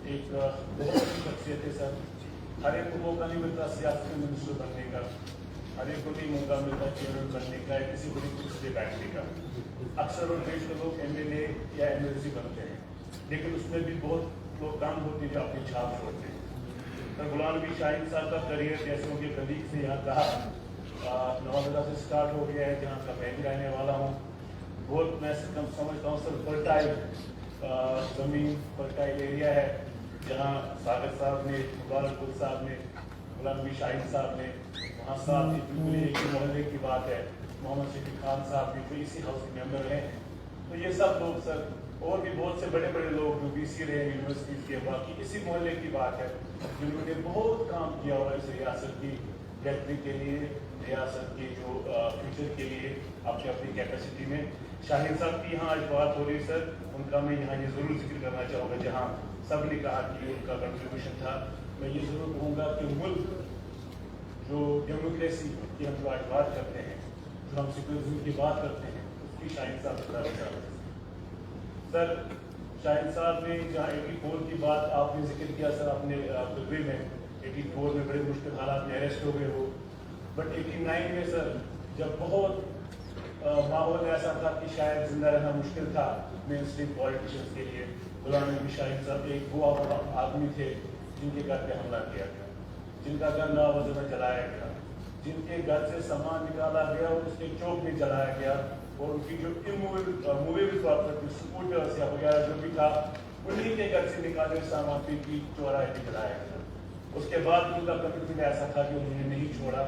एक बहुत अच्छी शख्सियत है सर। हर एक को मौका नहीं मिलता सियासत में मिनिस्टर बनने का, हर एक को नहीं मौका मिलता चेयरमैन बनने का या किसी बड़ी कुर्सी पे बैठने का। अक्सर और देश के लोग MLA या MLC बनते हैं, लेकिन उसमें भी बहुत लोग काम होते हैं जो अपनी छाप छोड़ते हैं। तो गुलाम नबी शाहीन साहब का करियर जैसे उनके कलीग से यहाँ कहा नवादा से स्टार्ट हो गया है, जहाँ का मैं भी रहने वाला हूँ। बहुत मैं समझता हूँ सर फर्टाइल ज़मीन, फर्टाइल एरिया है, जहाँ सागर साहब ने, मुबारक साहब ने, गुलाम नबी शाहीन साहब ने, वहाँ साथ ही बिल्कुल एक ही मोहल्ले की बात है, मोहम्मद शफी खान साहब भी तो इसी हाउस के मेंबर हैं। तो ये सब लोग सर और भी बहुत से बड़े बड़े लोग जो BC रहे यूनिवर्सिटी के, बाकी इसी मोहल्ले की बात है, जिन्होंने बहुत काम किया हुआ इस रियासत की बेहतरी के लिए, रियासत के जो फ्यूचर के लिए अपनी अपनी कैपेसिटी में। शाहीन साहब की यहाँ आज बात हो रही सर, उनका मैं यहाँ ये ज़रूर जिक्र करना चाहूँगा, जहाँ सब ने कहा कि उनका कंट्रीब्यूशन था। मैं ये ज़रूर कहूँगा कि मुल्क जो डेमोक्रेसी की हम जो आज बात करते हैं, जो हम सेक्युलरिज्म की बात करते हैं, उसकी शाहीन साहब सर। शाहीन साहब ने जहाँ 84 की बात आपने जिक्र किया सर अपने खुतबे में, 84 में बड़े मुश्किल हालात में अरेस्ट हो गए हो, बट 89 में सर जब बहुत माहौल ऐसा था कि शायद जिंदा रहना मुश्किल था मेन स्ट्रीम पॉलिटिशियंस के लिए, गुलाम नबी शाहीन साहब एक वो आदमी थे जिनके घर पे हमला किया गया, जिनका घर नावजह में जलाया गया, जिनके घर से सामान निकाला गया और उसके चौक में जलाया गया, और उनकी जो मूवेबल प्रॉपर्टी स्कूटर्स या वगैरह जो भी था उन्हीं के घर से निकाले सामान की चौराहे पे जलाया गया। उसके बाद उनका कमिटमेंट ऐसा था कि उन्होंने नहीं छोड़ा,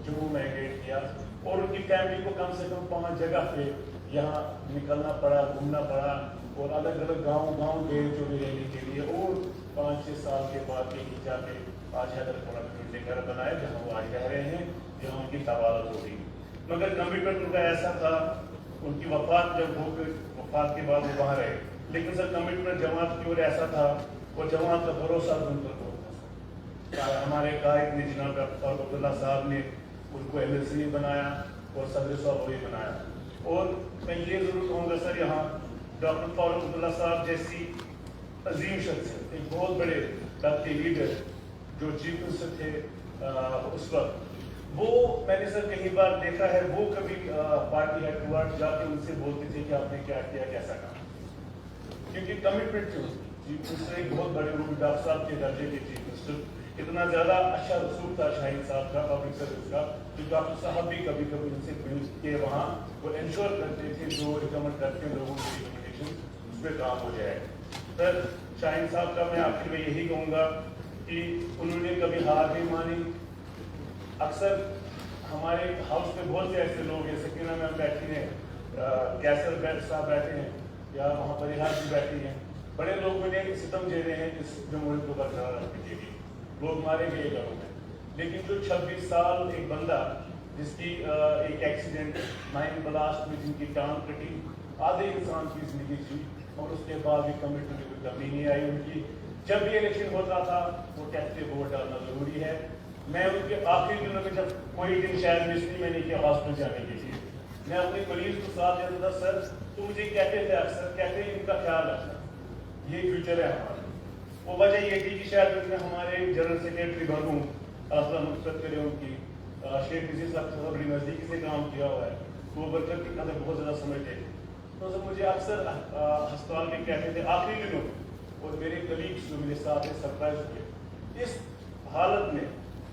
जम्मू माइग्रेट किया और उनकी फैमिली को कम से कम 5 जगह पे यहाँ निकलना पड़ा, घूमना पड़ा, और अलग अलग गाँव गए जो रहने के लिए, और 5-6 साल के बाद कहीं जाके आज हैदराबाद में उनने घर बनाए जहाँ वो आज रह रहे हैं, जहाँ उनकी तबादत हो गई। मगर कमिटमेंट उनका ऐसा था, उनकी वफात जब हो गई, वफात के बाद वो वहाँ रहे, लेकिन सर कमिटमेंट जमात की ओर ऐसा था, और जमात का भरोसा उन पर बहुत था। हमारे कायद ने जनाब फारूक अब्दुल्ला साहब ने उनको MLC बनाया और सदर साहब भी बनाया। और मैं ये ज़रूर कहूँगा सर, यहाँ डॉक्टर फारूक अब्दुल्ला साहब जैसी अजीम शख्सियत, एक बहुत बड़े के लीडर जो चीफ मिनिस्टर थे उस वक्त, वो मैंने सर कई बार देखा है, वो कभी पार्टी हेडक्वार्टर जाके उनसे बोलते थे कि आपने क्या किया, कैसा काम, क्योंकि कमिटमेंट थी उसकी। चीफ मिनिस्टर एक बहुत बड़े रूप, डॉक्टर साहब के दर्जे के चीफ मिनिस्टर, इतना ज़्यादा अच्छा रसूख था शाहीन साहब का पब्लिक सर्विस का, कि डॉक्टर साहब भी कभी कभी उनसे मिल के वहाँ वो इंश्योर करते थे जो रिकमेंड करते हैं लोगों की रिकमेंडेशन उस पर काम हो जाए। सर शाहीन साहब का मैं आखिर में यही कहूँगा कि उन्होंने कभी हार नहीं मानी। अक्सर हमारे हाउस में बहुत से ऐसे लोग हैं, सकीना मैम बैठी हैं, कैसर साहब बैठे हैं, या वहाँ पर रिहाज भी बैठी हैं, बड़े लोग उन्हें सितम दे रहे हैं इस जमहूरियत को बरकरार रखने के लिए, लोग मारे गए घरों में, लेकिन जो 26 साल एक बंदा जिसकी एक एक्सीडेंट 9 ब्लास्ट में जिनकी टांग कटी, आधे इंसान की जिंदगी थी, और उसके बाद भी कमिटमेंट की कोई कमी नहीं आई उनकी। जब भी इलेक्शन होता था वो कहते वोट डालना जरूरी है। मैं उनके आखिरी दिनों में जब कोई दिन शायद मिस नहीं मैंने किया हॉस्पिटल जाने के लिए, मैं अपने मरीज को साथ देता था, सर तो मुझे कहते थे अक्सर, कहते हैं इनका ख्याल रखना, ये फ्यूचर है हमारा। वो वजह ये थी कि शायद उसमें हमारे जनरल सेक्रेटरी बनूँ, मकसद करे उनकी, शेख नजीर साहब से बड़ी नज़दीकी से काम किया हुआ है, तो वो बरकत की कदर बहुत ज़्यादा समझते थे। तो सर मुझे अक्सर अस्पताल में कहते थे आखिरी दिनों, और मेरे कलीग्स जो मेरे साथ सरप्राइज हुए इस हालत में,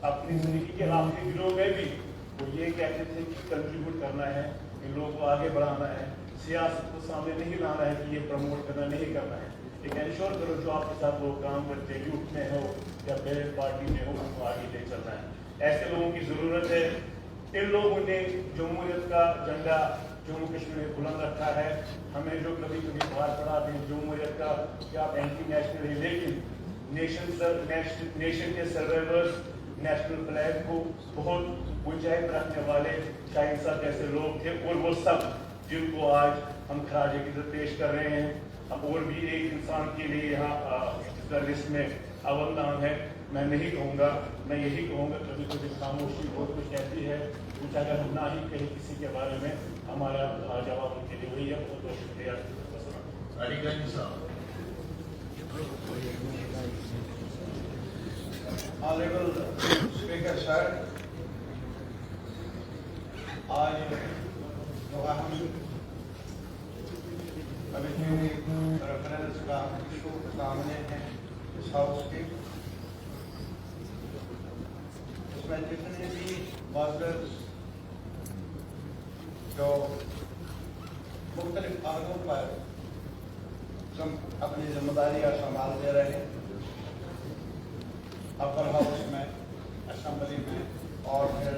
अपनी जिंदगी के आखिरी दिनों में भी वो ये कहते थे कि कंट्रीब्यूट करना है, इन लोगों को आगे बढ़ाना है, सियासत को सामने नहीं लाना है कि ये प्रमोट करना नहीं करना है, एक इंश्योर करो जो आपके साथ लोग काम करते हैं, यूथ में हो या पहले पार्टी में हो, उनको आगे ले चलना है। ऐसे लोगों की ज़रूरत है। इन लोगों ने जमहूरियत का झंडा जम्मू कश्मीर में बुलंद रखा है। हमें जो कभी कभी बाहर पड़ा दें जमहूरियत का कि आप एंटी नेशनल है, लेकिन नेशन के सर्वाइवर्स नेशनल फ्लैग को बहुत ऊंचाई पर रखने वाले शाहीन साहब जैसे लोग थे, और वो सब जिनको आज हम खराज इज़्ज़त पेश कर रहे हैं। अब और भी एक इंसान के लिए यहाँ लिस्ट में अव्वल नाम है। मैं नहीं कहूँगा, मैं यही कहूँगा कभी कभी खामोशी बहुत कुछ कहती है, कुछ अगर हम ना ही कहीं किसी के बारे में, हमारा जवाब उनके लिए वही है। बहुत बहुत शुक्रिया। अलीगंज साहब। Honorable Speaker Sir, आज जो हम कमेटी रेफरेंस का इशू सामने है इस हाउस के, उसमें जितने भी वर्कर्स जो मुख्तलिफ आगों पर अपनी जिम्मेदारियां संभालते रहे, अपर हाउस में, असेंबली में, और फिर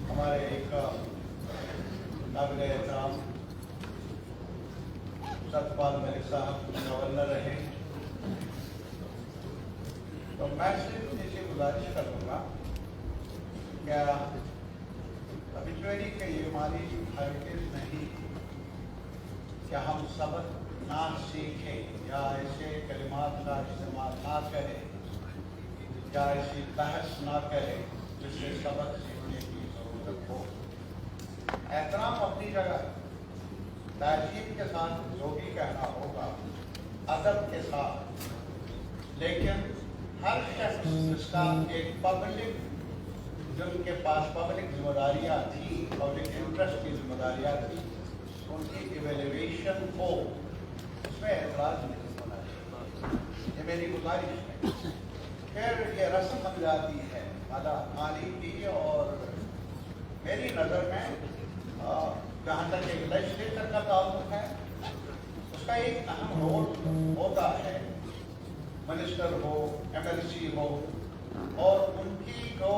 हमारे एक काबिल एहतराम सतपाल मलिक साहब गवर्नर रहे। तो मैं सिर्फ इसे गुजारिश करूँगा, क्या अबिचुअरी के ये हमारी हेरिटेज नहीं, क्या हम सबक ना सीखें या ऐसे कलिमात का इस्तेमाल ना करें या ऐसी बहस ना करें जिससे सबक सीखने की जरूरत हो। एहतराम अपनी जगह, तहजीब के साथ जो भी कहना होगा अदब के साथ, लेकिन हर शख्स जिसका एक पब्लिक, जिनके पास पब्लिक जिम्मेदारियाँ थी, पब्लिक इंटरेस्ट की जिम्मेदारियाँ थी, उनकी इवेल्युएशन हो, उसमें एतराज नहीं होना चाहिए। ये मेरी गुजारिश है। फिर ये रस्म बन जाती है माली की, और मेरी नज़र में जहाँ तक एक लेजिस्लेचर का ताल्लुक है, उसका एक अहम रोल होता है। मिनिस्टर हो, MLC हो, और उनकी जो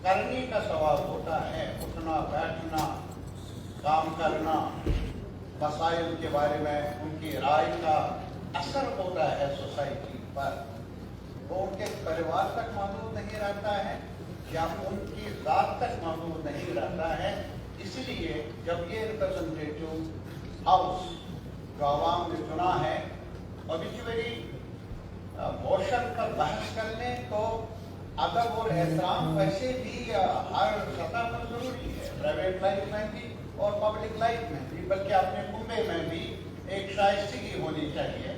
करने का सवाल होता है, उठना बैठना, काम करना, मसाइल के बारे में उनकी राय का असर होता है सोसाइटी पर, वो उनके परिवार तक महदूद नहीं रहता है या उनकी ज़ात तक महदूद नहीं रहता है। इसलिए जब ये रिप्रेजेंटेटिव हाउस जो आवाम ने चुना है, ऑब्वियसली मोशन पर बहस करने, तो अदब और एहतराम वैसे भी हर सतह पर जरूरी है, प्राइवेट लाइफ में भी और पब्लिक लाइफ में भी, बल्कि अपने कुंबे में भी एक शाइस्तगी होनी चाहिए,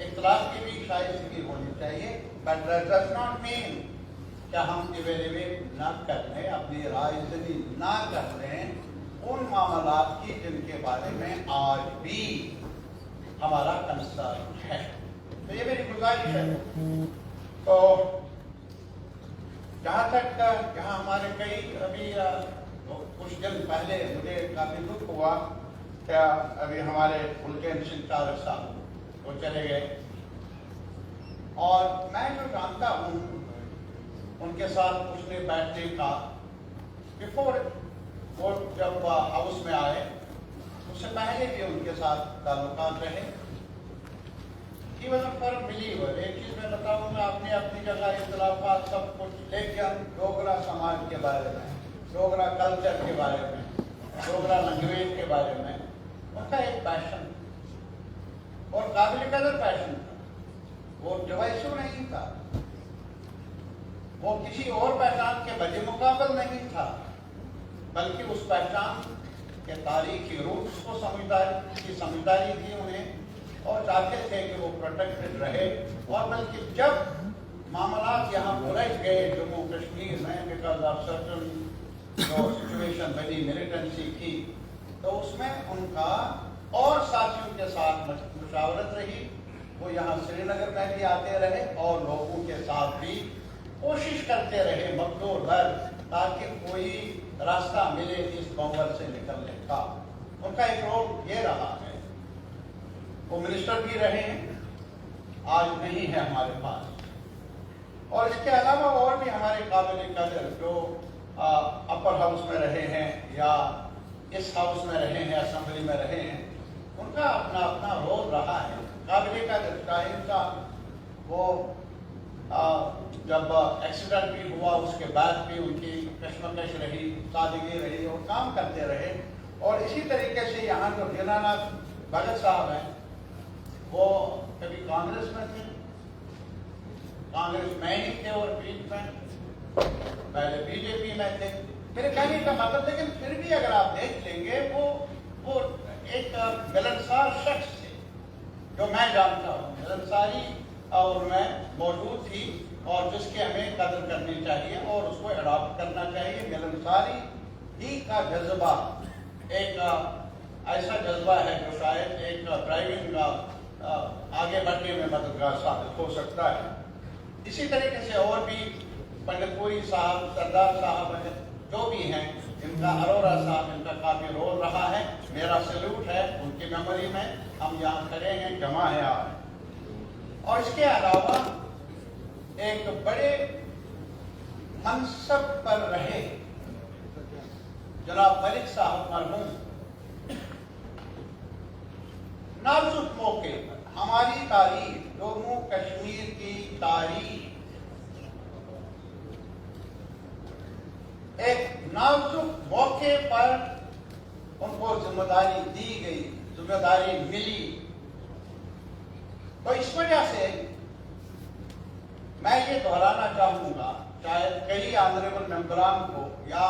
इख्तिलाफ की भी शाइस्तगी होनी चाहिए। But that does not mean कि हम इवेल्युएट न कर लें, अपनी राय जनी ना कर लें उन मामलात की जिनके बारे में आज भी हमारा कंसर्न है। तो ये मेरी गुजारिश है। तो जहाँ तक यहाँ हमारे कई अभी कुछ दिन पहले मुझे काफी दुख हुआ, क्या अभी हमारे उनके सिंह तारक साहब वो चले गए, और मैं जो जानता हूँ उनके साथ उसने बैठने का, बिफोर वो जब हाउस में आए उससे पहले भी उनके साथ ताल्लुकात रहे। He was a firm believer. एक चीज मैं बताऊंगा, आपने अपनी जगह इख्तिलाफात सब कुछ, लेकिन डोगरा समाज के बारे में, डोगरा कल्चर के बारे में, डोगरा लैंग्वेज के बारे में उनका एक पैशन और काबिल कदर पैशन था। वो डिवाइसिव नहीं था, वो किसी और पहचान के बजे मुकाबल नहीं था, बल्कि उस पहचान के तारीखी रूट्स को समझदारी थी उन्हें, और चाहते थे कि वो प्रोटेक्टेड रहे। और बल्कि जब मामलात यहाँ उलझ गए जम्मू कश्मीर में, बिकॉज ऑफ सर्टन जो सिचुएशन बनी, मिलिटेंसी की, तो उसमें उनका और साथियों के साथ मुशावरत रही। वो यहाँ श्रीनगर में भी आते रहे और लोगों के साथ भी कोशिश करते रहे मकदूर दर, ताकि कोई रास्ता मिले इस बंगर से निकलने का। उनका एक रोल ये रहा है। वो मिनिस्टर भी रहे हैं, आज नहीं है हमारे पास, और इसके अलावा और भी हमारे काबिल कदर जो अपर हाउस में रहे हैं या इस हाउस में रहे हैं, असेंबली में रहे हैं, उनका अपना अपना रोल रहा है। काबिल कदर शाहिद साहब, वो जब एक्सीडेंट भी हुआ उसके बाद भी उनकी कश्मकश रही, सादगी रही, और काम करते रहे। और इसी तरीके से यहाँ जो दीनानाथ भगत साहब हैं, वो कभी कांग्रेस में थे, कांग्रेस में ही थे, और बीच में पहले बीजेपी में थे। मेरे कहने का मतलब, लेकिन फिर भी अगर आप देख लेंगे वो एक मिलनसार शख्स थे जो मैं जानता हूँ। मिलनसारी और मैं موجود تھی اور جس کی ہمیں قدر کرنی چاہیے اور اس کو اڈاپٹ کرنا چاہیے. ملنساری ہی کا جذبہ ایک ایسا جذبہ ہے جو شاید ایک ڈرائیونگ آگے بڑھنے میں مددگار ثابت ہو سکتا ہے. اسی طریقے سے اور بھی پنڈت پوری صاحب، سردار صاحب جو بھی ہیں، ان کا اروڑا صاحب، ان کا کافی رول رہا ہے. میرا سلوٹ ہے ان کی میموری میں. ہم یہاں کھڑے ہیں، جمع ہے آپ. اور اس کے علاوہ ایک بڑے منصب پر رہے جناب ملک صاحب مرحوم، نازک موقع پر ہماری تاریخ، جموں کشمیر کی تاریخ، ایک نازک موقع پر ان کو ذمہ داری دی گئی، ذمہ داری ملی. تو اس وجہ سے میں یہ دہرانا چاہوں گا، شاید کئی آنریبل ممبران کو یا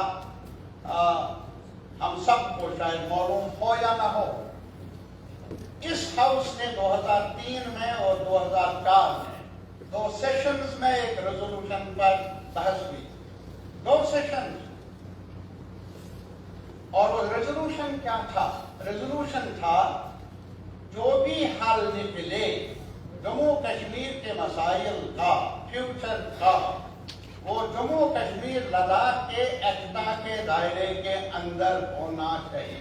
ہم سب کو شاید معلوم ہو یا نہ ہو، اس ہاؤس نے 2003 میں اور 2004 میں 2 سیشنز میں ایک ریزولوشن پر بحث ہوئی. 2 سیشن. اور وہ ریزولوشن کیا تھا؟ ریزولوشن تھا جو بھی حل نکلے جموں کشمیر کے مسائل کا، فیوچر کا، وہ جموں کشمیر لداخ کے ایکٹا کے دائرے کے اندر ہونا چاہیے.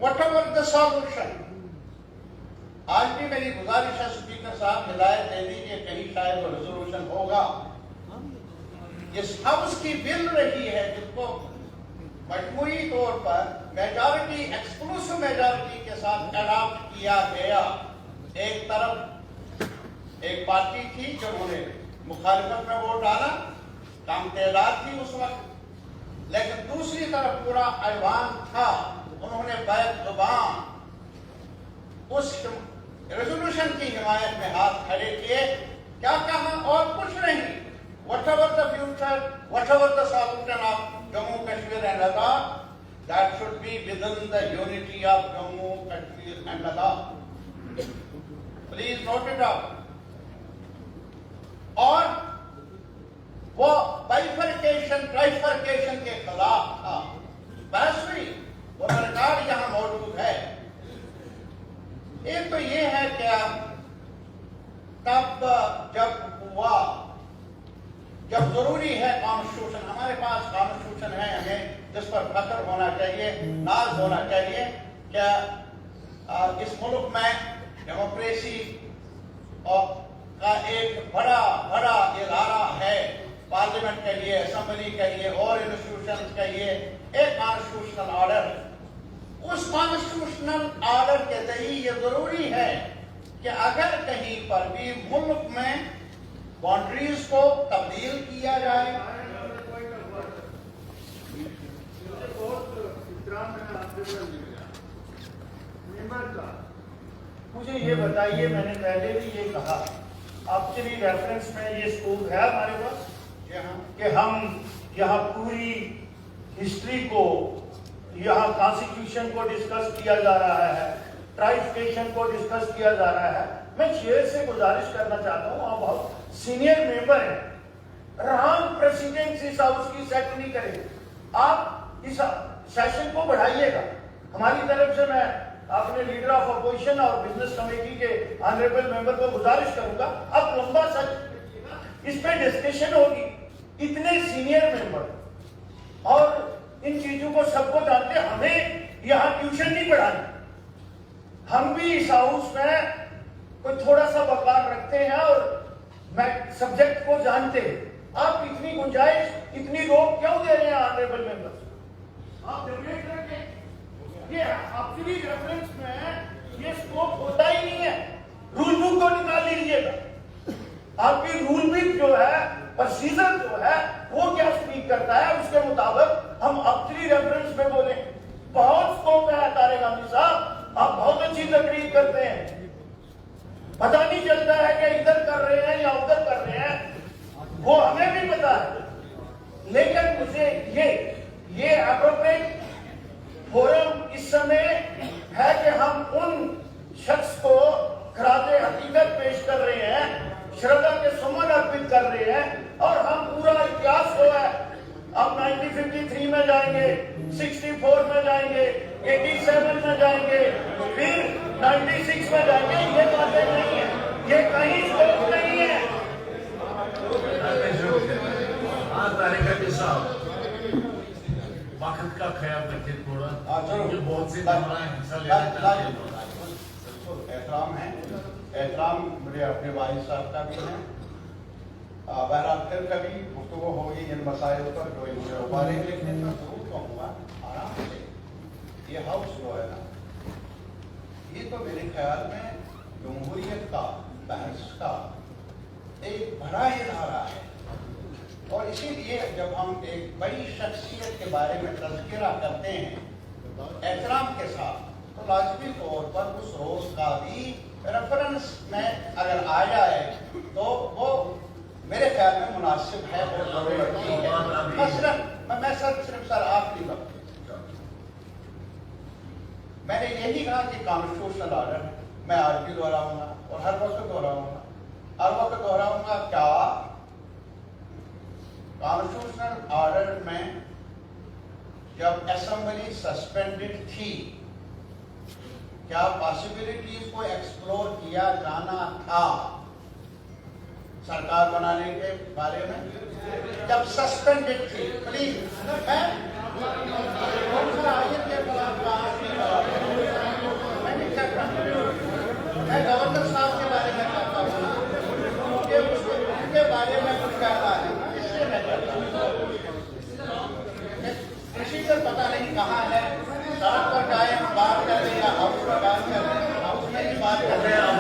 whatever the solution. آج بھی میری گزارش ہے اسپیکر صاحب، ہدایت دے دیجیے کہیں شاید وہ ریزولوشن ہوگا. اس ہاؤس کی بل رہی ہے جس کو مجموعی طور پر میجارٹی، ایکسکلوسو میجارٹی کے ساتھ اڈاپٹ کیا گیا. ایک طرف ایک پارٹی تھی جنہوں نے مخالفت میں ووٹ ڈالا، کم تعداد تھی اس وقت، لیکن دوسری طرف پورا ایوان تھا، انہوں نے بیک زبان اس ریزولوشن کی حمایت میں ہاتھ کھڑے کیے. کیا کہا؟ اور کچھ نہیں. whatever the future, whatever the solution of Jammu Kashmir and Ladakh, that should be within the unity of Jammu Kashmir and Ladakh. Please note it down. اور وہ bifurcation, trifurcation کے خلاف تھا. بحث ہوئی، وہ ریکارڈ یہاں موجود ہے. ایک تو یہ ہے کہ تب جب ہوا، جب ضروری ہے کانسٹیٹیوشن، ہمارے پاس کانسٹیٹیوشن ہے، ہمیں جس پر فخر ہونا چاہیے، ناز ہونا چاہیے کہ اس ملک میں ڈیموکریسی کا ایک بڑا ادارہ ہے. پارلیمنٹ کے لیے، اسمبلی کے لیے اور انسٹیٹیوشن کے لیے ایک کانسٹیٹیوشنل آرڈر. اس کانسٹیٹیوشنل آرڈر کے ذریعے یہ ضروری ہے کہ اگر کہیں پر بھی ملک میں باؤنڈریز کو تبدیل کیا جائے. مجھے یہ بتائیے، میں نے پہلے بھی یہ کہا، ایکچولی ریفرنس میں یہ اسکوپ ہے ہمارے پاس کہ ہم یہاں پوری ہسٹری کو، یہاں کانسٹیٹیوشن کو ڈسکس کیا جا رہا ہے، ٹرائفکیشن کو ڈسکس کیا جا رہا ہے. میں چیئر سے گزارش کرنا چاہتا ہوں، آپ بہت سینئر ممبر ہیں، رانگ پریسیڈنٹس اس ہاؤس کی سیٹ نہیں کریں. آپ اس سیشن کو بڑھائیے گا. ہماری طرف سے میں اپنے لیڈر آف اپوزیشن اور بزنس کمیٹی کے آنریبل ممبر کو گزارش کروں گا، آپ لمبا سیشن، اس پہ ڈسکشن ہوگی. اتنے سینئر ممبر اور ان چیزوں کو سب کو جانتے، ہمیں یہاں ٹیوشن نہیں پڑھانی. ہم بھی اس ہاؤس میں کوئی تھوڑا سا وقار رکھتے ہیں اور میں سبجیکٹ کو جانتے ہیں. آپ اتنی گنجائش، اتنی روک کیوں دے رہے ہیں آنریبل ممبر؟ آپ ڈیبیٹ رکھیں. یہ اپنی ریفرنس میں یہ سکوپ ہوتا ہی نہیں ہے. رول بک کو نکال لیجیے گا. آپ کی رول بک جو ہے، پروسیجر جو ہے، وہ کیا اسپیک کرتا ہے، اس کے مطابق ہم اپنی ریفرنس میں بولیں. بہت سکوپ ہے طارق حامد صاحب، آپ بہت اچھی تقریر کرتے ہیں، پتہ نہیں چلتا ہے کہ ادھر کر رہے ہیں یا ادھر کر رہے ہیں، وہ ہمیں بھی پتا ہے. لیکن مجھے یہ اپروپریٹ فورم اس سمے ہے کہ ہم ان شخص کو خراج حقیقت پیش 64 में जाएंगे, 87 में जाएंगे, फिर 96 में जाएंगे। ये बातें नहीं है, ये कहीं स्कोप नहीं है। वक्त का ख्याल रखें थोड़ा, जरूर। बहुत से हिस्सा ले एहतराम है, एहतराम मुझे अपने वालिद साहब का भी है। बहरहाल फिर कभी गुफ्तगू होगी इन मसाइल पर जो इनसे उबारे, लेकिन मैं जरूर कहूँगा आराम से, ये हाउस जो है ना, ये तो मेरे ख्याल में जमहूरियत का, बहस का एक बड़ा इदारा है। और इसीलिए जब हम एक बड़ी शख्सियत के बारे में तज़किरा करते हैं एहतराम के साथ, तो लाजमी तौर पर उस रोज का भी रेफरेंस में अगर आ जाए तो वो मेरे ख्याल में मुनासिब है और जरूरत की है। मसलन मैं सिर्फ आखिरी वक्त मैंने यही कहा कि कॉन्स्टिट्यूशनल ऑर्डर मैं आज भी दोहराऊंगा और हर वक्त दोहराऊंगा क्या कॉन्स्टिट्यूशनल ऑर्डर में जब असेंबली सस्पेंडेड थी, क्या पॉसिबिलिटीज को एक्सप्लोर किया जाना था सरकार बनाने के बारे में? जब सस्पेंडेड थी, प्लीज मैं गवर्नर साहब के बारे में कहता हूँ कि उनके बारे में कुछ कहना है, इसलिए मैं कहता हूँ प्रोसीजर पता नहीं कहाँ है, सड़क पर जाए बात कर रहे या हाउस में बात कर रहे हैं, हाउस में ही बात कर रहे हैं,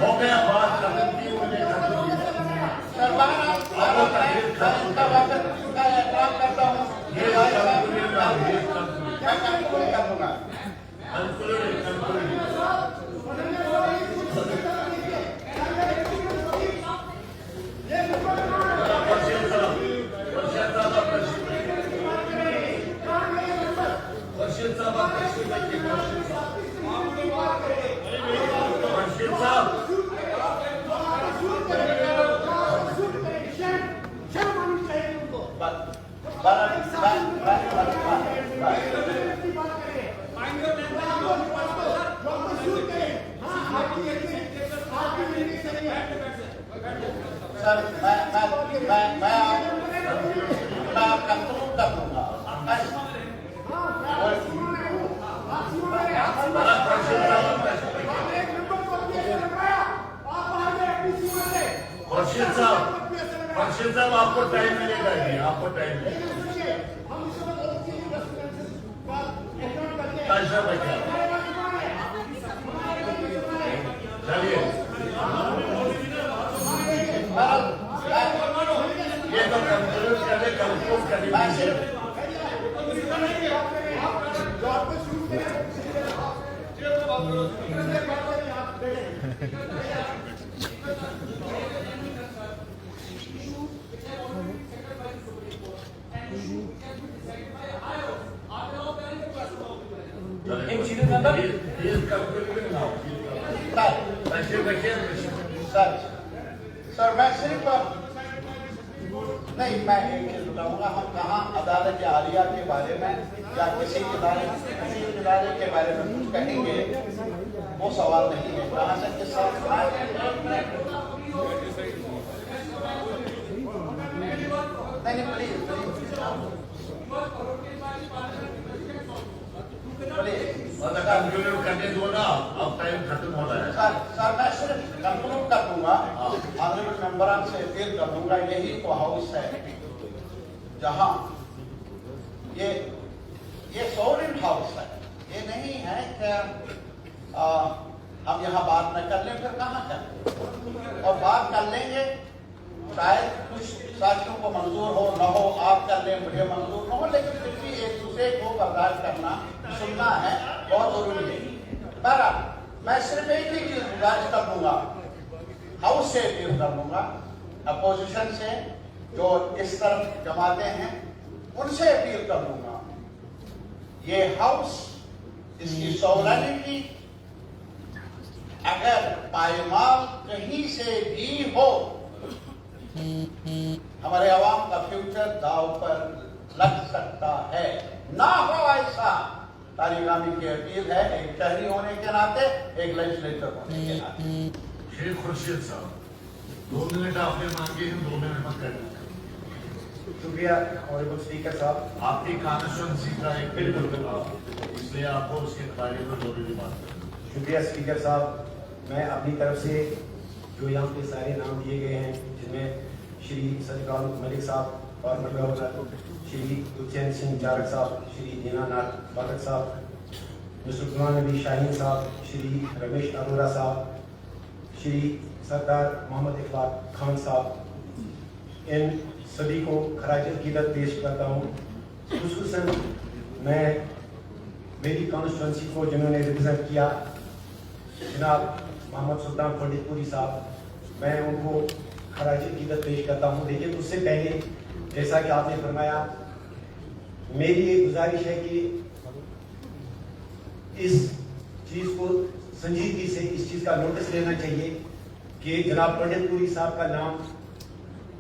हो गया बात करने की मुझे सरकार का वक्त का एहतराम करता हूँ, मैं कंक्लूड कर दूंगा। सर मैं कंक्लूड कर दूंगा। खर्शीद साहब आपको टाइम मिलेगा जी, आपको टाइम मिलेगा। चलिए ये तो कंक्लूड करें सर मैं सिर्फ नहीं, मैं एक चीज बताऊंगा, हम कहाँ अदालत आलिया के बारे में या किसी इदारे के बारे में कुछ कहेंगे, वो सवाल नहीं है। कहाँ से किस नहीं प्लीज करने दो ना, अब टाइम खत्म हो रहा है। सर मैं सिर्फ कंक्लूड कर दूंगा, ऑनरेबल मेंबरान से अपील कर दूंगा, यही तो हाउस है जहां ये सोवरेन हाउस है। ये नहीं है कि हम यहाँ बात न कर लें, फिर कहाँ करें, और बात कर लेंगे शायद कुछ साथियों को मंजूर हो न हो, आप कर लें मुझे मंजूर न हो, लेकिन फिर भी एक दूसरे को बर्दाश्त करना, सुनना है, बहुत जरूरी है। बहरहाल मैं सिर्फ एक ही चीज गुजारिश कर दूंगा, हाउस से अपील कर दूंगा, अपोजिशन से जो इस तरफ जमाते हैं उनसे अपील कर दूंगा, ये हाउस इसकी सॉवरेनिटी अगर पायमाल कहीं से भी हो, हमारे अवाम का फ्यूचर दाव पर लग सकता है। ना हो ऐसा तालिगामी की अपील है, एक शहरी होने के नाते, एक लेजिस्लेटर होने के नाते। शेख खुर्शीद साहब 2 मिनट आपने मांगे हैं, 2 मिनट में कर शुक्रिया ऑनरेबल स्पीकर साहब। आपकी कॉन्स्टिट्यूंसी का एक बिल्कुल, इसलिए आपको उसके बारे में जरूरी बात करनी। शुक्रिया स्पीकर साहब। मैं अपनी तरफ से जो यहाँ पे सारे नाम दिए गए हैं, जिनमें श्री सत्यकाल मलिक साहब, फॉर्मर गवर्नर, श्री उज्जैन सिंह जारक साहब, श्री दीनानाथ भगत साहब, मिस्टर गुलाम नबी शाहीन साहब, श्री रमेश अरोड़ा साहब, श्री सरदार मोहम्मद इकबाल खान साहब, इन सभी को खराज अकीदत पेश करता हूँ। खुसूसन मैं मेरी कॉन्स्टिट्यूंसी को जिन्होंने रिप्रेजेंट किया, जनाब मोहम्मद सुल्तान पंडितपुरी साहब, मैं उनको खराज अकीदत पेश करता हूँ। लेकिन उससे पहले जैसा कि आपने फरमाया, मेरी एक गुजारिश है कि इस चीज़ को संजीदगी से इस चीज़ का नोटिस लेना चाहिए कि जनाब पंडितपुरी साहब का नाम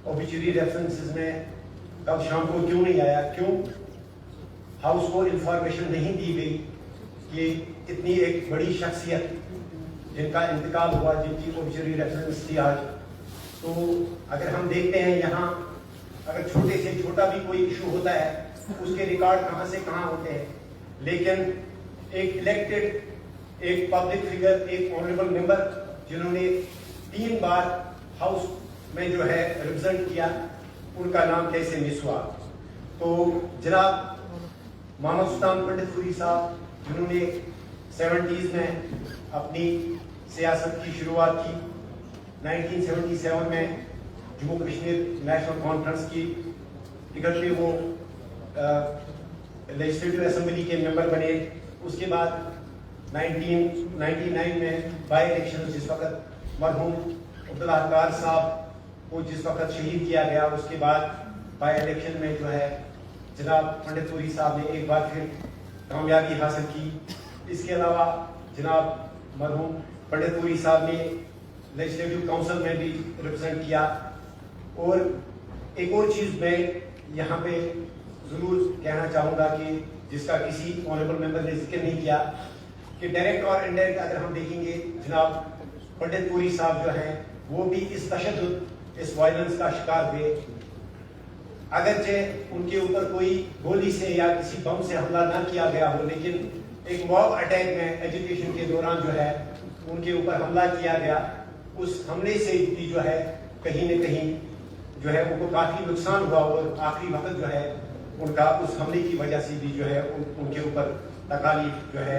ऑब्ituary रेफरेंसेस में कल शाम को क्यों नहीं आया, क्यों हाउस को इंफॉर्मेशन नहीं दी गई कि इतनी एक बड़ी शख्सियत जिनका इंतकाल हुआ, जिनकी ऑब्ituary रेफरेंस थी आज। तो अगर हम देखते हैं यहाँ, अगर छोटे से छोटा भी कोई इशू होता है, उसके रिकॉर्ड कहाँ से कहाँ होते हैं, लेकिन एक इलेक्टेड, एक पब्लिक फिगर, एक ऑनरेबल मेंबर जिन्होंने 3 बार हाउस में जो है रिप्रेजेंट किया, उनका नाम कैसे मिस हुआ। तो जनाब मोहम्मद सुल्तान पंडितपुरी साहब, जिन्होंने 70s में अपनी सियासत की शुरुआत की, 1977 में जम्मू कश्मीर नेशनल कॉन्फ्रेंस की टिकट पे वो लेजिस्लेटिव असेंबली के मेंबर बने। उसके बाद 1999 में बाई इलेक्शन, जिस वक्त मरहूम अब्दुल्ला अहकार साहब को जिस वक्त शहीद किया गया, उसके बाद बाई इलेक्शन में जो है जनाब पंडितपुरी साहब ने एक बार फिर कामयाबी हासिल की। इसके अलावा जनाब मरहूम पंडितपुरी साहब ने लेजिस्लेटिव काउंसिल में भी रिप्रेजेंट किया। और एक और चीज़ मैं यहाँ पे ज़रूर कहना चाहूँगा कि जिसका किसी ऑनरेबल मेंबर ने जिक्र नहीं किया, कि डायरेक्ट और इनडायरेक्ट अगर हम देखेंगे, जनाब पंडितपुरी साहब जो हैं वो भी इस तशद्दुद, इस वायलेंस का शिकार हुए। अगरचे उनके ऊपर कोई गोली से या किसी बम से हमला ना किया गया हो, लेकिन एक मॉब अटैक में एजुकेशन के दौरान जो है उनके ऊपर हमला किया गया। उस हमले से भी जो है कहीं न कहीं जो है उनको काफ़ी नुकसान हुआ, और आखिरी वक्त जो है उनका उस हमले की वजह से भी जो है उनके ऊपर तकालीफ जो है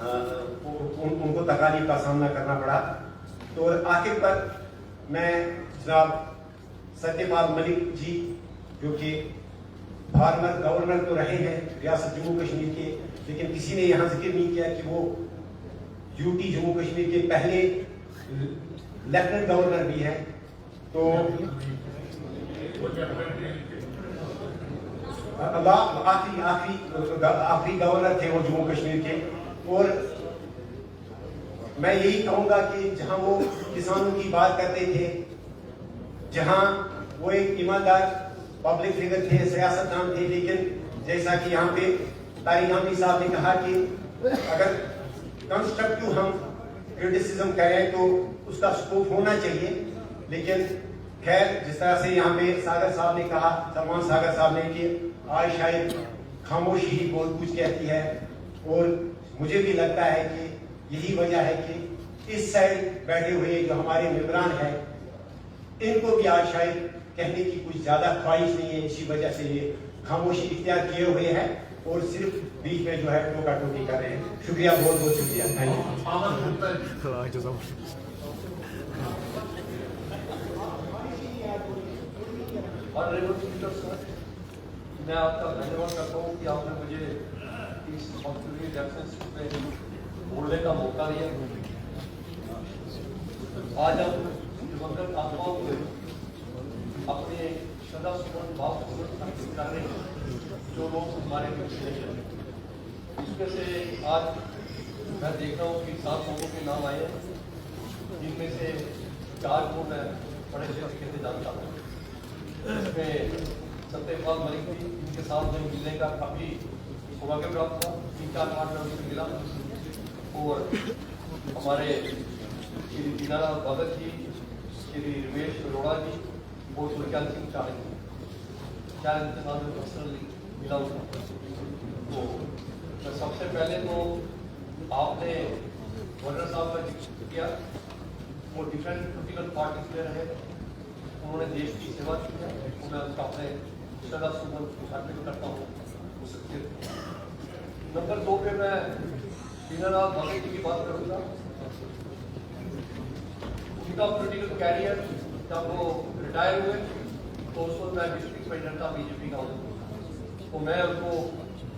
उनको तकालीफ का सामना करना पड़ा। तो आखिर पर मैं जनाब सत्यपाल मलिक जी, जो कि फॉर्मर गवर्नर तो रहे हैं रियासत जम्मू कश्मीर के, लेकिन किसी ने यहाँ जिक्र नहीं किया कि वो यूटी जम्मू कश्मीर के पहले लेफ्टिनेंट गवर्नर भी हैं। तो आखिरी गवर्नर थे वो जम्मू कश्मीर के। और मैं यही कहूंगा कि जहां वो किसानों की बात करते थे, जहां वो एक ईमानदार पब्लिक फिगर थे, सियासतदान थे, लेकिन जैसा कि यहाँ पे तारिगामी साहब ने कहा कि अगर कंस्ट्रक्टिव हम क्रिटिसिज्म करें तो उसका स्कोप होना चाहिए। लेकिन खैर, जिस तरह से यहाँ पे सागर साहब ने कहा, सलमान सागर साहब ने, कि आज शायद खामोशी ही बहुत कुछ कहती है। और मुझे भी लगता है कि यही वजह है कि इस साइड बैठे हुए जो हमारे मेंबरान हैं, इनको भी आज शायद कहने की कुछ ज्यादा ख्वाहिश नहीं है। इसी वजह से ये खामोशी इख्तियार किए हुए हैं और सिर्फ बीच में जो है टोका टोकी कर रहे हैं। शुक्रिया, बहुत बहुत शुक्रिया, thank you. Honourable speaker sir, मैं आपका धन्यवाद करता हूँ कि आपने मुझे इस ऑब्ituary रेफरेंस पे बोलने का मौका दिया। आज हम दिवंगत आत्माओं को अपने श्रद्धा सुमन भाव अर्पित कर रहे हैं, जो लोग हमारे पिछले हैं। इसमें से आज मैं देख रहा हूँ कि 7 लोगों के नाम आए हैं, जिनमें से 4 को मैं बड़े अच्छे तरीके से जानता हूँ। इसमें सत्यपाल मलिक थी, इनके साथ में मिलने का काफ़ी सौभाग्य प्राप्त हुआ। 3-4 बार मैं उनसे मिला और हमारे श्री दीनानाथ भगत जी, श्री रमेश अरोड़ा जी और सुरख्याल सिंह चाणक्य जी, क्या इनके साथ में पर्सनली मिला हुआ। तो सबसे पहले तो आपने गवर्नर साहब का जिक्र किया, वो डिफरेंट पोलिटिकल पार्टीज में रहे, उन्होंने देश की सेवा की है, तो मैं उसका अपने श्रद्धा सुमन अर्पित करता हूँ। नंबर 2 पे मैं दीनानाथ भगत जी की बात करूँगा। उनका पोलिटिकल कैरियर जब वो रिटायर हुए तो उस वक्त मैं डिस्ट्रिक्ट प्रेसिडेंट था बीजेपी का, तो मैं उनको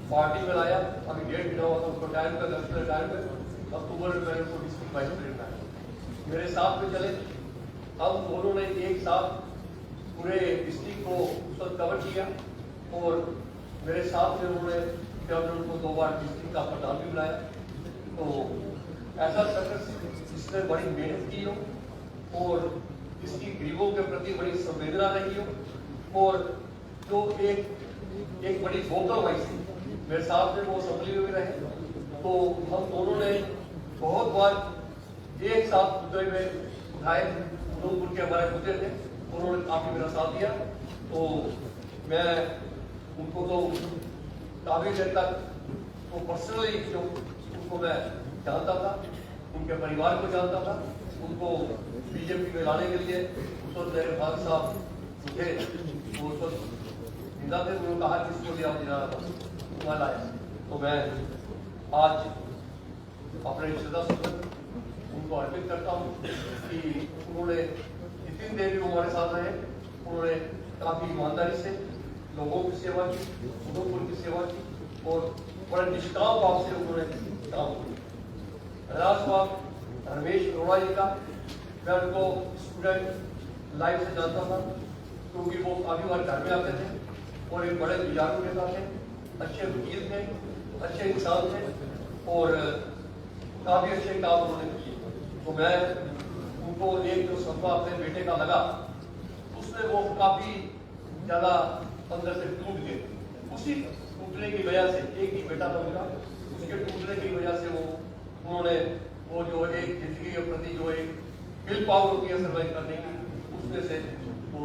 पार्टी में लाया। अभी डेट मिला हुआ था उसको टाइम का, 10 रिटायर हुए, अक्टूबर में मैंने उनको डिस्ट्रिक्ट वाइस प्रेसिडेंट बनाया। मेरे साथ में चले, हम दोनों ने एक साथ पूरे डिस्ट्रिक्ट को उस वक्त कवर किया और मेरे साथ में उन्होंने जब उनको 2 बार डिस्ट्रिक्ट का प्रधान भी बनाया। तो ऐसा सर्कस जिसने बड़ी मेहनत की हो और इसकी गरीबों के प्रति बड़ी संवेदना रही हो और जो एक बड़ी वोकल वॉइस थी, मेरे साथ में वो असेंबली में भी रहे। तो हम दोनों ने बहुत बार एक साथ मुद्दे में उठाए, उनके हमारे मुद्दे थे, उन्होंने काफी मेरा साथ दिया। तो मैं उनको तो काफी देर तक तो पर्सनली जो उनको मैं जानता था, उनके परिवार को जानता था, उनको बीजेपी में लाने के लिए उस वक्त मेरे फादर साहब मुझे उस वक्त जिंदा थे, उन्होंने कहा कि इसको लिया वहाँ लाया। तो मैं आज अपने श्रद्धा सुमन उनको अर्पित करता हूँ कि उन्होंने इतनी देर भी हमारे साथ रहे, उन्होंने काफी ईमानदारी से लोगों की सेवा की, उधमपुर की सेवा की और बड़े निष्काम भाव से उन्होंने काम किया। राजपाल रमेश अरोड़ा जी का मैं उनको स्टूडेंट लाइफ से जानता था, क्योंकि वो काफी बार घर में आते थे और एक बड़े विचारों के साथ थे, अच्छे वकील थे, अच्छे इंसान थे और काफी अच्छे काम उन्होंने किए। तो मैं उनको एक जो सफा अपने बेटे का लगा, उसमें वो काफी ज्यादा अंदर से टूट गए। उसी टूटने की वजह से, एक ही बेटा था उनका, उसके टूटने की वजह से उन्होंने वो जो एक जिंदगी के प्रति जो एक विल पावर होती है सर्वाइव करने की, उसमें से वो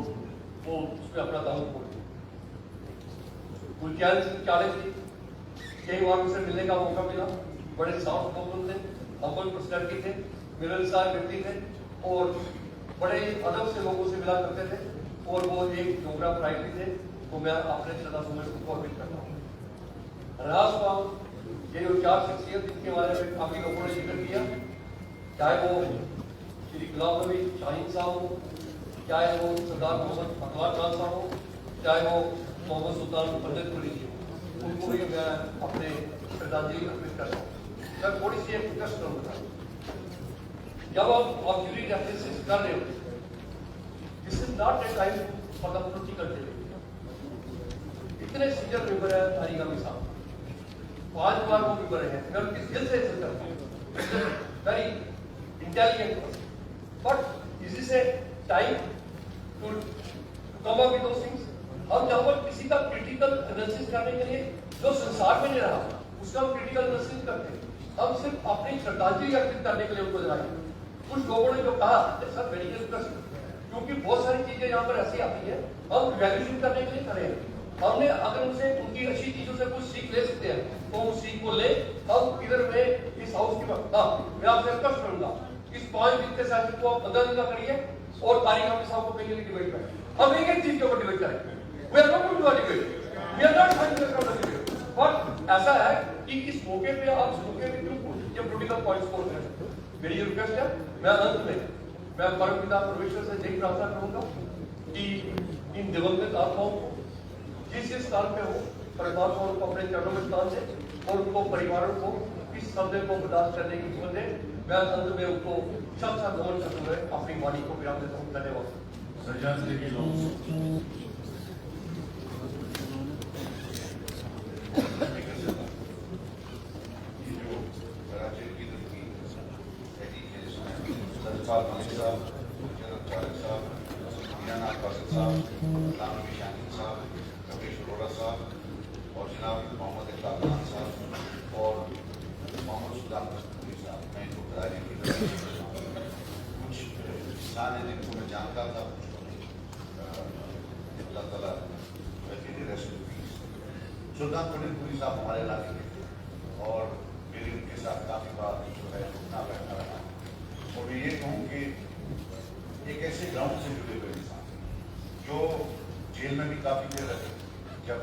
उसमें अपना दाव खोल दिया। गुलचैन सिंह चाणक्य जी, कई बार उनसे मिलने का मौका मिला, बड़े साफ बोल थे, हम्बल पर्सनैलिटी थे, मिलनसार व्यक्ति थे और बड़े अदब से लोगों से मिला करते थे और वो एक डोगरा प्राइड भी थे। तो मैं अपने श्रद्धा सुमन को अर्पित करता हूँ। राजपाल, ये जो 4 शख्सियत जिनके बारे में काफी लोगों ने जिक्र किया, चाहे वो श्री गुलाम नबी शाहीन साहब हो, चाहे वो सरदार मोहम्मद अकबर खान साहब हो, चाहे वो मोहम्मद सुल्तान पंडितपुरी जी हो, उनको भी मैं अपने श्रद्धांजलि अर्पित करता हूँ। मैं थोड़ी सी एक रिक्वेस्ट करूँगा, जब आप ऑक्सिलरी रेफरेंसेस कर रहे हो, this is not a time for the political debate. इतने सीनियर मेंबर है तारिगामी साहब, 5 बार वो मेंबर है, मैं उनकी दिल से इज्जत करता हूँ, very intelligent person, but is this a time to come up with those things. हम जहाँ पर किसी का क्रिटिकल एनालिसिस करने के लिए जो संसार में नहीं रहा, उसका हम क्रिटिकल एनालिसिस करते हैं, हम सिर्फ अपनी श्रद्धांजलि अर्पित करने के लिए उनको जलाएंगे। कुछ लोगों ने जो कहा सर मेडिकल प्लस, क्योंकि बहुत सारी चीजें यहाँ पर ऐसी आती है, हम इवैल्यूएशन करने के लिए खड़े हैं। हमने अगर उनसे उनकी अच्छी चीजों से कुछ सीख ले सकते हैं तो उस सीख को ले। हम इधर में इस हाउस की मैं आपसे रिक्वेस्ट करूंगा, इस 5 दिन के सेशन को आप बदल ना करिए और तारिगामी साहब को कहिए डिबेट करें। हम एक चीज के ऊपर डिबेट करेंगे, we are not going to debate, we are not going to debate. But ऐसा है कि इस मौके पे आप इस मौके पे क्यों ये पॉलिटिकल पॉइंट्स को कर सकते हो। मेरी रिक्वेस्ट है, मैं अंत में मैं परमपिता परमेश्वर से यही प्रार्थना करूंगा कि इन दिवंगत आत्माओं को जिस स्थान पे हो, परमात्मा उनको अपने चरणों में स्थान दे और उनको परिवारों को इस सौदे को बर्दाश्त करने की हिम्मत दे। मैं अंत में उनको सबसे नमन करते हुए अपनी वाणी को विराम देता हूँ। धन्यवाद। श्रद्धांजलि लो। सत्यपाल मलिक साहब, दीनानाथ भगत साहब, गुलाम नबी शाहीन साहब, मुकेश अरोड़ा साहब और जनाब मोहम्मद इकबाल खान साहब और मोहम्मद सुल्तान साहब, मैं इनको बधाई देती हूँ। कुछ इंसान है जिनको मैं जानता था, अल्लाह ताला सुल्तान पटेल साहब हमारे इलाके के थे और मेरी उनके साथ काफ़ी बार जो है उठना बैठना रहा। और मैं ये कहूँ कि एक ऐसे ग्राउंड से जुड़े हुए इंसान जो जेल में भी काफ़ी देर रहे, जब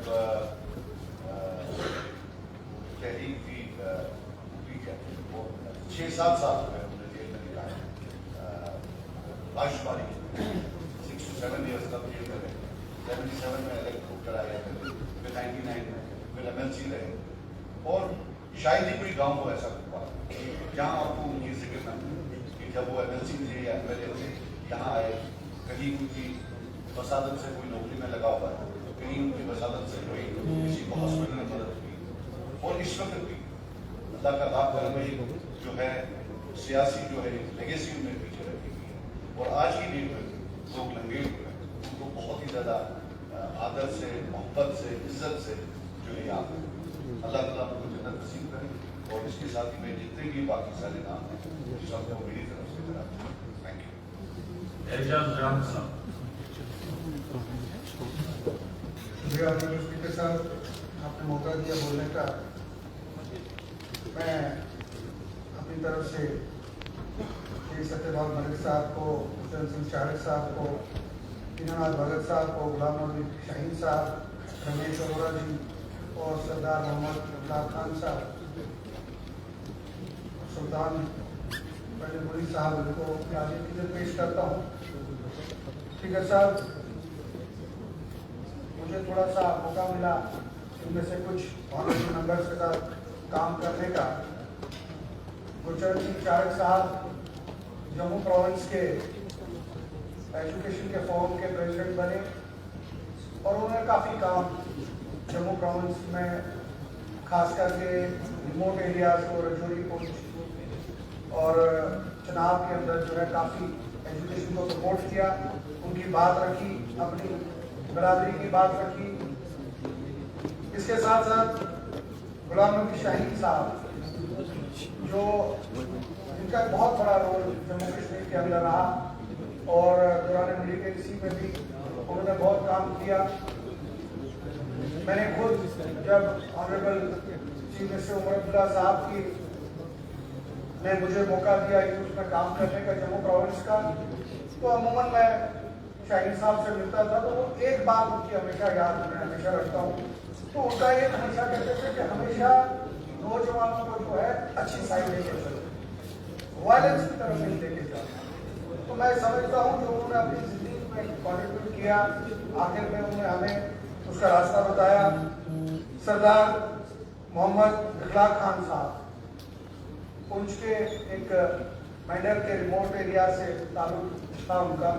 तहरीक की वो 6-7 साल जो है उन्हें जेल में निकाला, आयुष्मानी 6 to 7 years तक जेल में रहे। 77 में इलेक्ट कराया गया, फिर 99 में फिर MLC रहे। और शायद ही कोई गांव को ऐसा हुआ जहाँ आपको उनकी जिक्र न हो कि जब वो MLC थे या MLA थे, यहाँ आए, कहीं उनकी वसादत से कोई नौकरी में लगा हुआ है, कहीं उनकी वसादत से कोई किसी को हॉस्पिटल में मदद की। और इस वक्त भी अल्लाह का लाख करम जो है सियासी जो है लेगेसी उनमें पीछे रखी हुई है। और आज की डेट में लोग लंगेर हुए हैं, उनको बहुत ही ज़्यादा आदर से, मोहब्बत से, इज्जत से जो है याद है। अल्लाह ताला उनको जन्नत नसीब करे। और इसके साथ ही मैं जितने भी बाकी सारे नाम हैं सबको मेरी तरफ से करा। Thank you. एजाज राम साहब। शुक्रिया स्पीकर साहब, आपने मौका दिया बोलने का। मैं अपनी तरफ से सत्यपाल मलिक साहब को, हुसैन सिंह चारक साहब को, दीनानाथ भगत साहब को, गुलाम नबी शाहीन साहब, रमेश अरोड़ा जी और सरदार मोहम्मद इकबाल खान साहब, सुल्तान पटेल साहब को ताज़ियत पेश करता हूँ। स्पीकर साहब, मुझे थोड़ा सा मौका मिला इनमें से कुछ ऑनरेबल मेंबर्स के साथ काम करने का। गुरचरण सिंह चारक साहब जम्मू प्रोविंस के एजुकेशन के फोरम के प्रेसिडेंट बने और उन्होंने काफ़ी काम जम्मू प्रोविंस में खास करके रिमोट एरियाज को, रजौरी पुंछ और चनाब के अंदर जो है काफ़ी एजुकेशन को सपोर्ट किया। उनकी बात रखी, अपनी बरादरी की बात रखी। इसके साथ साथ गुलाम नबी शाहीन साहब जो इनका बहुत बड़ा रोल जम्मू कश्मीर के अंदर रहा और दौरान मिलिटेंसी में भी उन्होंने बहुत काम किया। मैंने खुद जब honourable chief minister Omar Abdullah साहब की ने मुझे मौका दिया कि उसमें काम करने का जम्मू प्रोविंस का, तो अमूमन मैं शाहीन साहब से मिलता था तो वो एक बात उनकी हमेशा याद मैं हमेशा रखता हूँ। तो उनका ये हमेशा कहते थे कि हमेशा नौजवानों को जो है अच्छी साइड लेके चलो, वायलेंस की तरफ नहीं लेके जाओ। तो मैं समझता हूँ जो उन्होंने अपनी जिंदगी में कॉन्ट्रीब्यूट किया, आखिर में उन्होंने हमें उसका रास्ता बताया। सरदार मोहम्मद इकबाल खान साहब, पुंछ के एक मेंढर के रिमोट एरिया से ताल्लुक था उनका।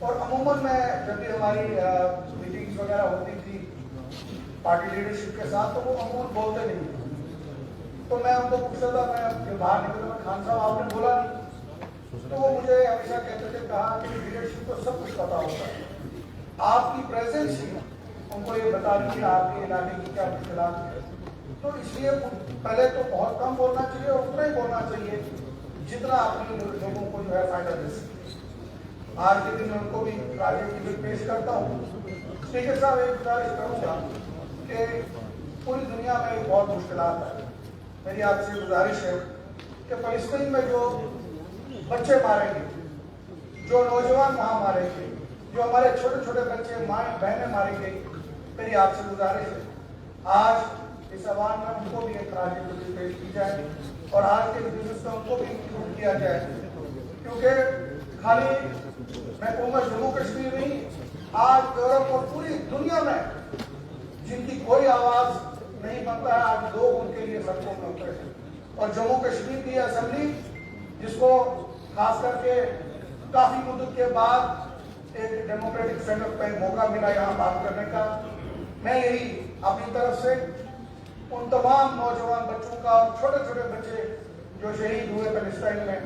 और अमूमन मैं जब भी हमारी मीटिंग्स वगैरह होती थी पार्टी लीडरशिप के साथ, तो वो अमूमन बोलते नहीं थे। तो मैं उनको पूछता था, मैं बाहर निकला, खान साहब आपने बोला नहीं, तो वो मुझे हमेशा कहते थे, कहा कि लीडरशिप को सब कुछ पता होता है, आपकी प्रेजेंस ही उनको ये बता रही है आपके इलाके की क्या मुश्किलात है। तो इसलिए पहले तो बहुत कम बोलना चाहिए और उतना ही बोलना चाहिए जितना अपने लोगों को जो है फायदा दे सके। आज के दिन उनको भी राजीव पेश करता हूँ। स्पीकर साहब, एक गुजारिश करूँगा कि पूरी दुनिया में बहुत मुश्किलात है। मेरी आपसे गुजारिश है कि फलस्तीन में जो बच्चे मारे गए, जो नौजवान वहाँ मारे गए, जो हमारे छोटे छोटे बच्चे माएँ बहनें मारी गई, मेरी आपसे गुजारिश है आज इस आवाम में उनको भी एक राजीव पेश की जाए और आज के बिजनेस में उनको भी इंक्लूड किया जाए। क्योंकि खाली महकूमत जम्मू कश्मीर नहीं, आज यूरोप और पूरी दुनिया में जिनकी कोई आवाज नहीं बनता है, आज लोग उनके लिए सड़कों में उतरे हैं। और जम्मू कश्मीर की असेंबली, जिसको खास करके काफी मुद्दत के बाद एक डेमोक्रेटिक सेटअप पे मौका मिला यहाँ बात करने का, मैं यही अपनी तरफ से उन तमाम नौजवान बच्चों का और छोटे छोटे बच्चे जो शहीद हुए पैलेस्टाइन में,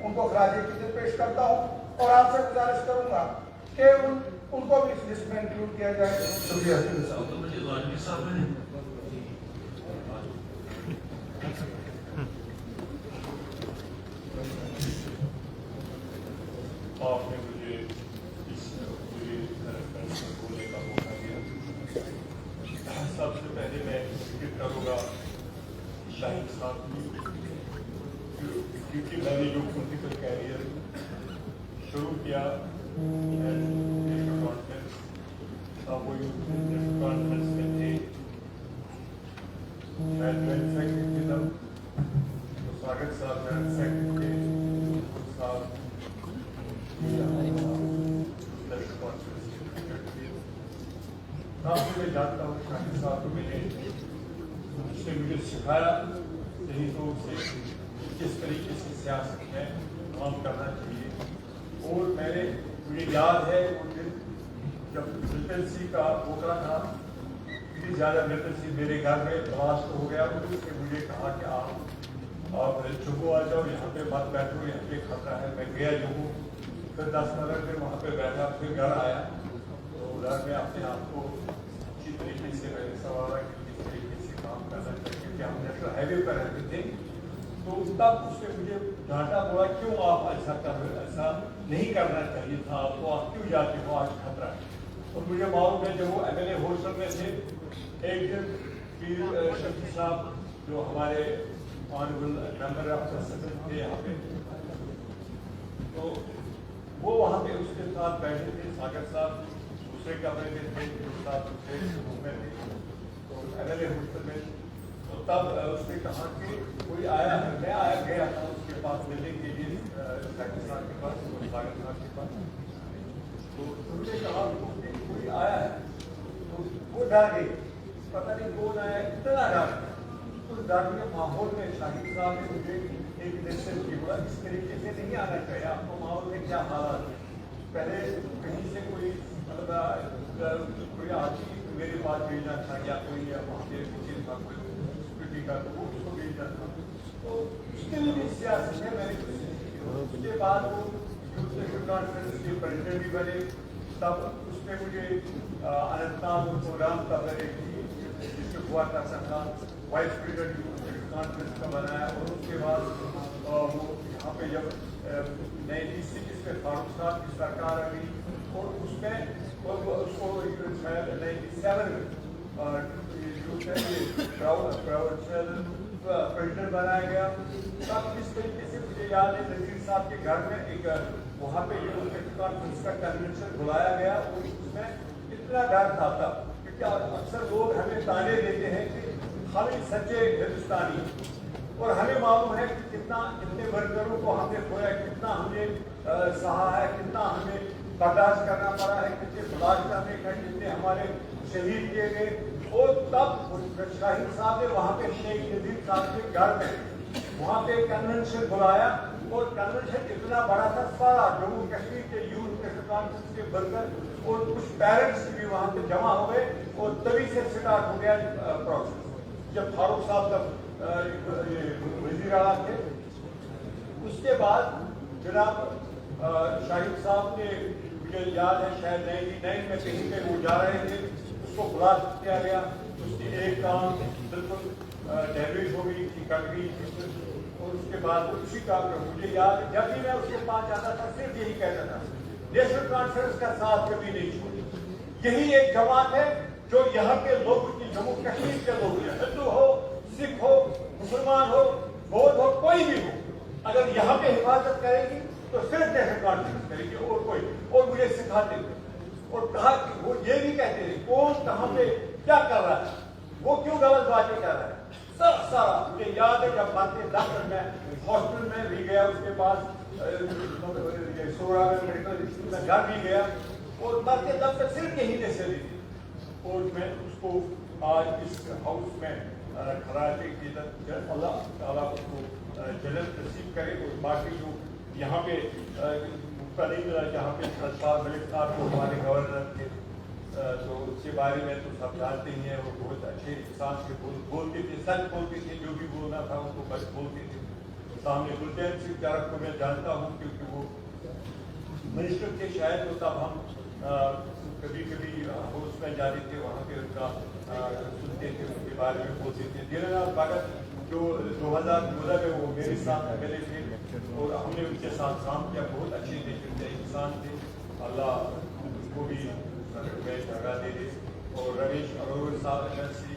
उनको खराज इक़्क़त पेश करता हूँ और आपसे गुजारिश करूंगा कि उन उनको भी इस लिस्ट में इंक्लूड किया जाए। शुक्रिया। आपने मुझे इस पूरे रेफरेंस में बोलने का मौका दिया। सबसे पहले मैं जिक्र करूँगा शाहिद साहब की, क्योंकि मैंने जो पॉलिटिकल कैरियर शुरू किया कॉन्फ्रेंस, वो कॉन्फ्रेंस में थे, मैं जॉइंट सेक्रेटरी था, तो सागर साहब जॉइंट सेक्रेटरी साहब मैं जानता हूँ शाहिद साहब को मैंने, उसने मुझे सिखाया सही तो से किस तरीके से सियासत में काम करना चाहिए। और मुझे याद है उस दिन जब मिलिटेंसी का प्रोग्राम था, इतनी ज़्यादा मिलिटेंसी मेरे घर में ब्लास्ट हो गया, उसने मुझे कहा कि आप जुम्मू आ जाओ, यहाँ पे मत बैठो, यहाँ पे खतरा है। मैं गया जुम्मू, फिर 10 मिनट में वहाँ पे बैठा, फिर घर आया, तो घर में अपने आप को अच्छी तरीके से मैंने संभाला कि किस तरीके से काम करना चाहिए, क्योंकि हम नेशनल हाईवे पर रहते थे। तो तब उसने मुझे डांटा, बोला क्यों आप ऐसा कर रहे, ऐसा नहीं करना चाहिए था आपको, आप क्यों जाते हो, आज खतरा है। और मुझे मालूम है जब वो MLA हॉस्टल में थे, एक दिन पीर शफी साहब जो हमारे ऑनरेबल मेंबर ऑफ द सदन थे यहाँ पे, तो वो वहाँ पे उसके साथ बैठे थे, सागर साहब दूसरे कमरे में थे, साहब दूसरे रूम में थे, तो MLA हॉस्टल में। तो तब उसने कहा कि कोई आया है, मैं गया था उसके पास मिलने के लिए, सागर साहब के पास, सागर साहब के पास। तो उन्होंने कहा कि कोई आया है, तो वो डर गए, पता नहीं कौन आया, इतना डर। उस डर के माहौल में शाहिद साहब ने मुझे एक मैसेज की, बोला इस तरीके से नहीं आना चाहिए, आपको माहौल में क्या हालात है। पहले कहीं से कोई मतलब कोई आदमी मेरे पास भेजना था, या कोई वहाँ पे किसी था कोई सिक्योरिटी का, तो वो उसको भेजना था। तो उसके लिए भी सियासत है, मैंने उसके बाद वो यूथ नेशनल कॉन्फ्रेंस के प्रेसिडेंट भी बने। तब उसने मुझे अनंतनाग प्रोग्राम का जिसके हुआ करता था, vice president youth national conference का बनाया। और उसके बाद वो यहाँ पे जब 1996 में फारूक साहब की सरकार आई, और उसमें उसको 97 में प्रेसिडेंट बनाया गया। तब इस तरीके से मुझे याद है नजीर साहब के घर में एक वहाँ पे यूथ कॉन्फ्रेंस का कन्वेंशन बुलाया गया, और उसमें इतना डर था तब, क्योंकि अक्सर लोग हमें ताने देते हैं कि हम सच्चे हिंदुस्तानी, और हमें मालूम है कि कितने वर्करों को हमने खोया, कितना हमने सहा है, कितना हमें बर्दाश्त करना पड़ा है, कितने बर्दाश्त करने का, कितने हमारे शहीद किए गए। और तब शाहिद साहब ने वहाँ पे शेख नजीर साहब के घर में वहाँ पे कन्वेंशन बुलाया, और कन्वेंशन इतना बड़ा था, सारा जम्मू कश्मीर के यूथ नेशनल कॉन्फ्रेंस के वर्कर और कुछ पेरेंट्स भी वहाँ पे जमा हो गए, और तभी से स्टार्ट हो गया प्रोसेस। जब फारूक साहब तब वजीर आला थे, उसके बाद जनाब शाहिद साहब ने, मुझे याद है शायद 99 में कहीं पे वो जा रहे थे, उसको ब्लास्ट किया गया, उसकी एक काम बिल्कुल डैमेज हो गई थी, कट गई थी। और उसके बाद उसी काम में मुझे याद है जब भी मैं उसके पास जाता था सिर्फ यही कहता था, नेशनल कॉन्फ्रेंस का साथ कभी नहीं छोड़ी। यही एक जमात है जो यहाँ के लोग, जम्मू कश्मीर के लोग, हिंदू हो, सिख हो, मुसलमान हो, बौद्ध हो, कोई भी हो, अगर यहाँ पे हिफाजत करेगी तो सिर्फ नेशनल कॉन्फ्रेंस करेगी, और कोई। और मुझे सिखाते थे, और कहा कि वो ये भी कहते थे कौन कहाँ पे क्या कर रहा है, वो क्यों गलत बातें कर रहा है, सारा मुझे याद है। जब बातें डॉक्टर मैं हॉस्पिटल में भी गया, उसके पास सोरा में मेडिकल इंस्टीट्यूट में घर भी गया, और बातें डॉक्टर सिर्फ यही ने चली थी। और मैं उसको आज इस हाउस में खड़ा के अल्लाह ताला उसको जन्नत नसीब करे। और बाकी जो यहाँ पे जहाँ पे सरदार मलिक साहब जो हमारे गवर्नर थे, तो उसके बारे में तो सब जानते ही हैं, वो बहुत अच्छे इंसान से बोलते थे, सच बोलते थे, जो भी बोलना था उनको बस बोलते थे। सामने गुलचैन सिंह चारक को मैं जानता हूँ, क्योंकि वो मिनिस्टर थे शायद, तो तब हम कभी कभी हाउस में जा रहे थे, वहाँ पे उनका सुनते थे, उनके बारे में बोलते थे। दीनानाथ भगत जो 2014 में वो मेरे साथ मिले थे और हमने उनके साथ काम किया, बहुत अच्छे नेचर के इंसान थे, अल्लाह उनको भी में जगह दे दे। और रमेश अरोड़ साहब एनएलसी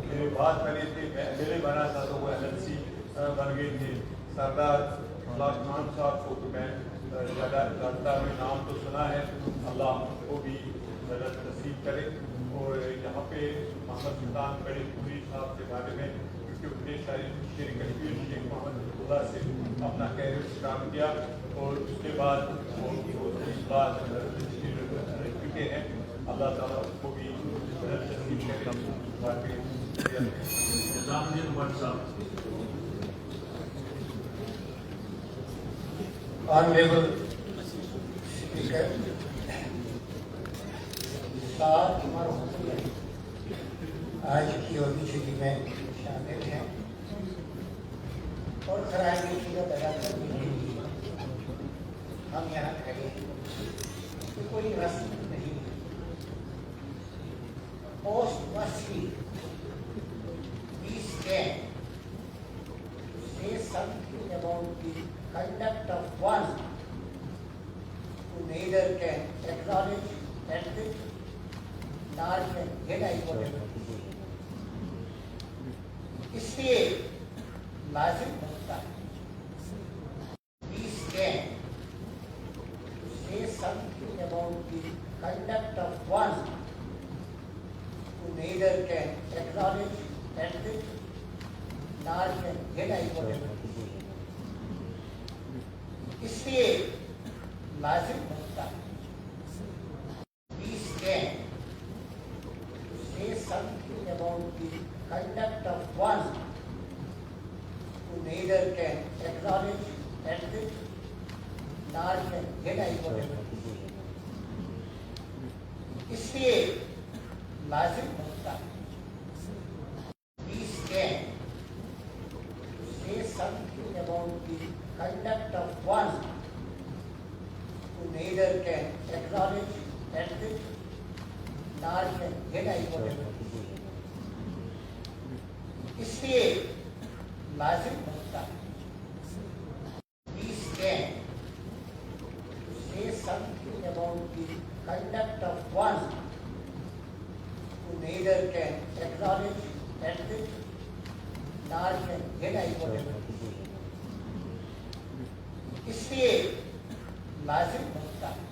मेरे बात बने थे, मैं एमएलए बना था तो वो एनएलसी बन गए थे। सरदार फलाक खान साहब को तो मैं ज़्यादा जानता हूँ, नाम तो सुना है, अल्लाह को भी मदद नसीब करे। और यहाँ पे मोहम्मद सुल्तान बड़े पूरी साहब के बारे में, क्योंकि उनने शेर कश्मीर शेख मोहम्मद अब्दुल्ला से अपना कैरियर स्टार्ट किया और उसके बाद वो 30 बार चुके हैं, अल्लाह ताला उसको भी मदद नसीब करे। निजामुद्दीन भट्ट साहब। Honorable Speaker, सात मरहूम आज की ओबीसी में शामिल हैं और खराबी की अदा करने के लिए हम यहाँ खड़े हैं। तो कोई रस्म नहीं है। Most mostly, we stand to say something about the conduct of one who neither can acknowledge, admit, nor can deny whatever. इसलिए लाजिम होता है we stand to say something about the conduct of one who neither can acknowledge, admit, nor can deny whatever. इसलिए लाजिम होता है we stand to say something about the conduct of one who neither can acknowledge, admit, nor can deny whatever. इसलिए लाजिम होता है we stand to say something about the conduct of one who neither can acknowledge, admit, nor can deny whatever. इसलिए लाजिम होता है we stand to say something about the conduct of one who neither can acknowledge, admit, nor can deny whatever. इसलिए लाजिम होता है